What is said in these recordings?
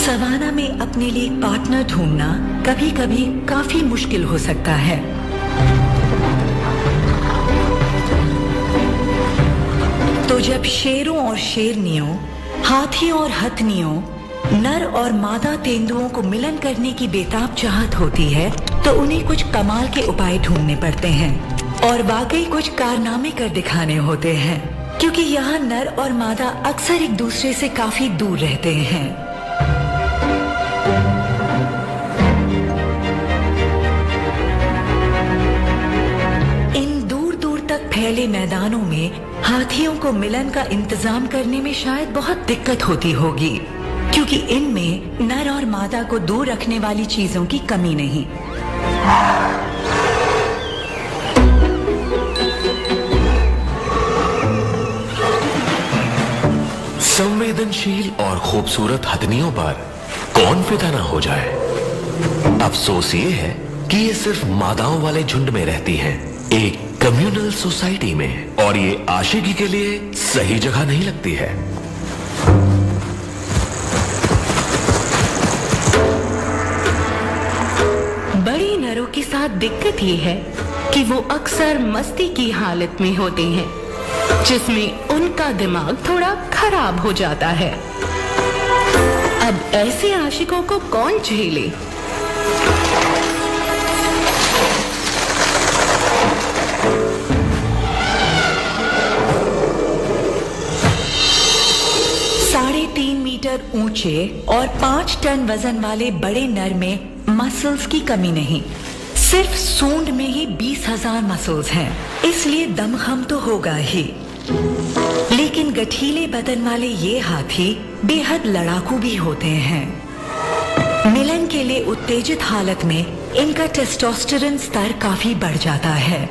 Savanna में अपने लिए एक पार्टनर ढूंढना कभी कभी काफी मुश्किल हो सकता है। तो जब शेरों और शेरनियों, हाथियों और हथनियों, नर और मादा तेंदुओं को मिलन करने की बेताब चाहत होती है, तो उन्हें कुछ कमाल के उपाय ढूंढने पड़ते हैं और वाकई कुछ कारनामे कर दिखाने होते हैं, क्योंकि यहाँ नर और मादा अक्सर एक दूसरे से काफी दूर रहते हैं। फैले मैदानों में हाथियों को मिलन का इंतजाम करने में शायद बहुत दिक्कत होती होगी, क्योंकि इनमें नर और मादा को दूर रखने वाली चीजों की कमी नहीं। संवेदनशील और खूबसूरत हथनियों पर कौन फिदा ना हो जाए। अफसोस ये है कि ये सिर्फ मादाओं वाले झुंड में रहती हैं, एक कम्युनल सोसाइटी में, और ये आशिकी के लिए सही जगह नहीं लगती है। बड़े नरों के साथ दिक्कत ये है कि वो अक्सर मस्ती की हालत में होते हैं, जिसमें उनका दिमाग थोड़ा खराब हो जाता है। अब ऐसे आशिकों को कौन झेले? ऊंचे और 5 टन वजन वाले बड़े नर में मसल्स की कमी नहीं, सिर्फ सूंड में ही 20,000 मसल्स हैं, इसलिए दमखम तो होगा ही। लेकिन गठीले बदन वाले ये हाथी बेहद लड़ाकू भी होते हैं। मिलन के लिए उत्तेजित हालत में इनका टेस्टोस्टेरोन स्तर काफी बढ़ जाता है,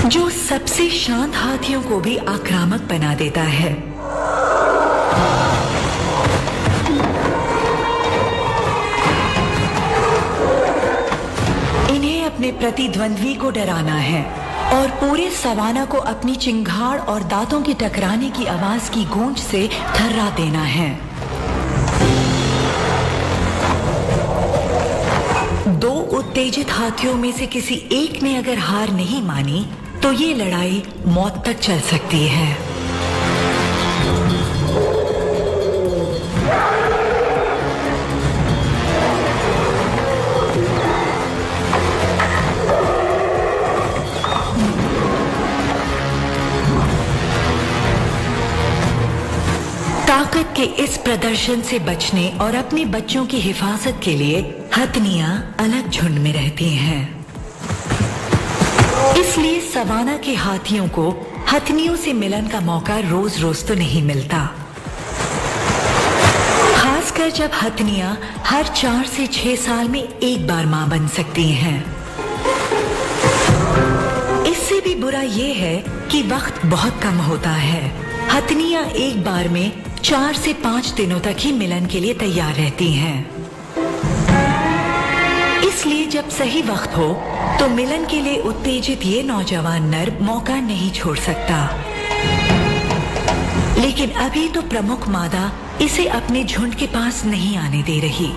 जो सबसे शांत हाथियों को भी आक्रामक बना देता है। इन्हें अपने प्रतिद्वंद्वी को डराना है और पूरे सवाना को अपनी चिंगाड़ और दांतों के टकराने की आवाज की गूंज से थर्रा देना है। दो उत्तेजित हाथियों में से किसी एक ने अगर हार नहीं मानी तो ये लड़ाई मौत तक चल सकती है। ताकत के इस प्रदर्शन से बचने और अपने बच्चों की हिफाजत के लिए हथनियां अलग झुंड में रहती हैं। इसलिए सवाना के हाथियों को हथनियों से मिलन का मौका रोज रोज तो नहीं मिलता, खासकर जब हथनियां हर 4 से 6 साल में एक बार मां बन सकती हैं। इससे भी बुरा यह है कि वक्त बहुत कम होता है। हथनियां एक बार में 4 से 5 दिनों तक ही मिलन के लिए तैयार रहती हैं। इसलिए जब सही वक्त हो तो मिलन के लिए उत्तेजित ये नौजवान नर मौका नहीं छोड़ सकता। लेकिन अभी तो प्रमुख मादा इसे अपने झुंड के पास नहीं आने दे रही।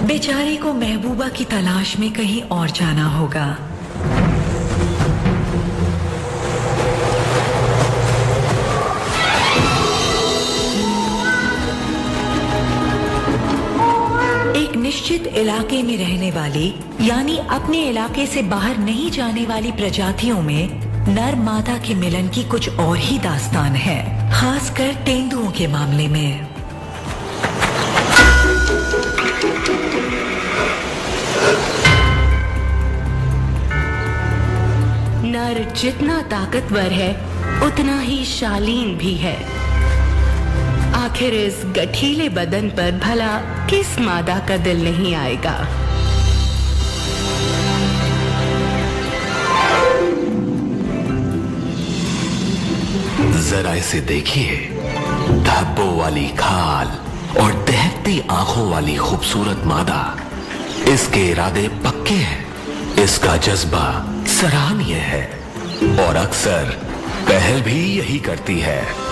बेचारे को महबूबा की तलाश में कहीं और जाना होगा। एक निश्चित इलाके में रहने वाली, यानी अपने इलाके से बाहर नहीं जाने वाली प्रजातियों में नर मादा के मिलन की कुछ और ही दास्तान है, खासकर तेंदुओं के मामले में। नर जितना ताकतवर है उतना ही शालीन भी है। आखिर इस गठीले बदन पर भला किस मादा का दिल नहीं आएगा। जरा इसे देखिए, धब्बों वाली खाल और दहकती आंखों वाली खूबसूरत मादा। इसके इरादे पक्के हैं इसका जज्बा सराहनीय है और अक्सर पहल भी यही करती है।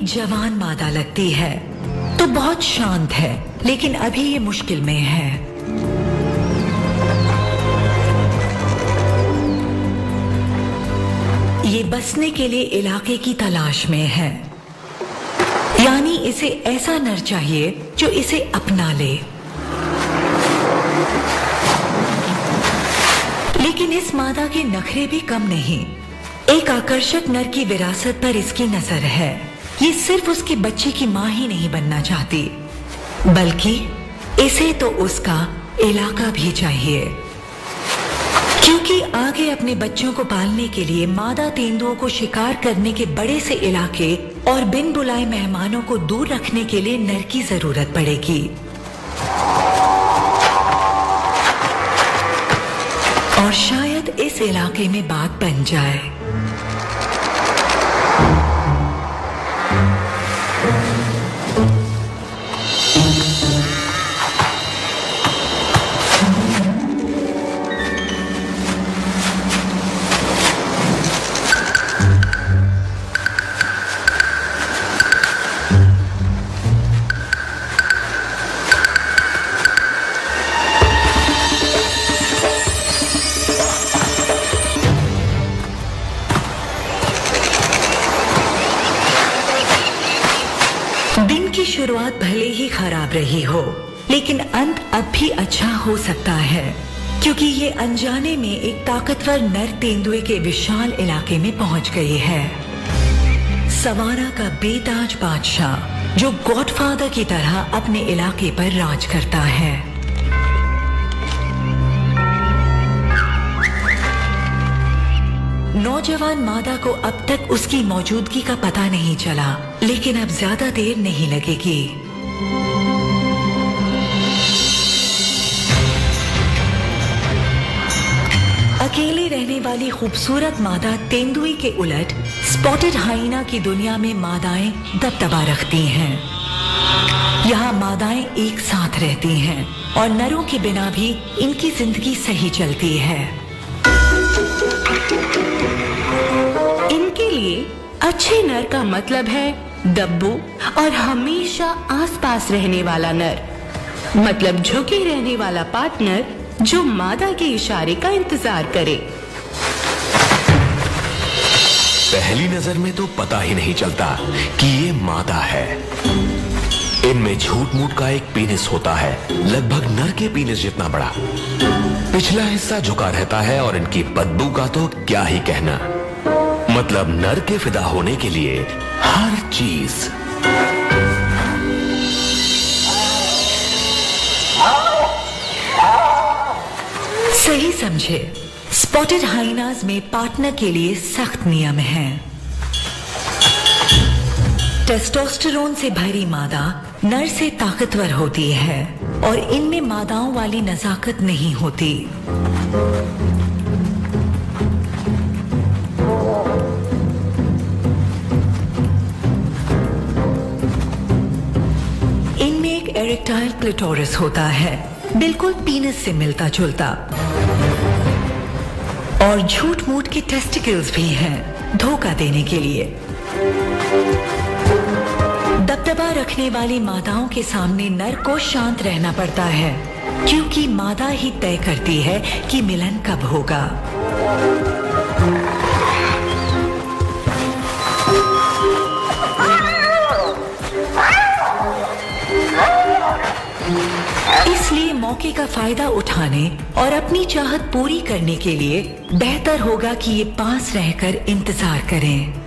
जवान मादा लगती है तो बहुत शांत है, लेकिन अभी ये मुश्किल में है। ये बसने के लिए इलाके की तलाश में है, यानी इसे ऐसा नर चाहिए जो इसे अपना ले। लेकिन इस मादा के नखरे भी कम नहीं। एक आकर्षक नर की विरासत पर इसकी नजर है। ये सिर्फ उसके बच्चे की मां ही नहीं बनना चाहती, बल्कि इसे तो उसका इलाका भी चाहिए, क्योंकि आगे अपने बच्चों को पालने के लिए मादा तेंदुओं को शिकार करने के बड़े से इलाके और बिन बुलाए मेहमानों को दूर रखने के लिए नर की जरूरत पड़ेगी। और शायद इस इलाके में बात बन जाए। दिन की शुरुआत भले ही खराब रही हो, लेकिन अंत अब भी अच्छा हो सकता है, क्योंकि ये अनजाने में एक ताकतवर नर तेंदुए के विशाल इलाके में पहुंच गई है। सवाना का बेताज बादशाह जो गॉडफादर की तरह अपने इलाके पर राज करता है। नौजवान मादा को अब तक उसकी मौजूदगी का पता नहीं चला, लेकिन अब ज्यादा देर नहीं लगेगी। अकेले रहने वाली खूबसूरत मादा तेंदुए के उलट स्पॉटेड हाइना की दुनिया में मादाएं दबदबा रखती हैं। यहाँ मादाएं एक साथ रहती हैं और नरों के बिना भी इनकी जिंदगी सही चलती है। इनके लिए अच्छे नर का मतलब है दब्बू और हमेशा आसपास रहने वाला नर, मतलब झुके रहने वाला पार्टनर जो मादा के इशारे का इंतजार करे। पहली नजर में तो पता ही नहीं चलता कि ये मादा है। इनमें झूठ मूठ का एक पीनिस होता है, लगभग नर के पीनिस जितना बड़ा। पिछला हिस्सा झुका रहता है और इनकी बदबू का तो क्या ही कहना। मतलब नर के फिदा होने के लिए हर चीज। सही समझे, स्पॉटेड हाइनास में पार्टनर के लिए सख्त नियम हैं। टेस्टोस्टेरोन से भरी मादा नर से ताकतवर होती है और इनमें मादाओं वाली नजाकत नहीं होती। इनमें एक एरेक्टाइल क्लिटोरिस होता है, बिल्कुल पीनस से मिलता जुलता, और झूठ मूठ के टेस्टिकल्स भी हैं धोखा देने के लिए। दबदबा रखने वाली मादाओं के सामने नर को शांत रहना पड़ता है, क्योंकि मादा ही तय करती है कि मिलन कब होगा। इसलिए मौके का फायदा उठाने और अपनी चाहत पूरी करने के लिए बेहतर होगा कि ये पास रहकर इंतजार करें।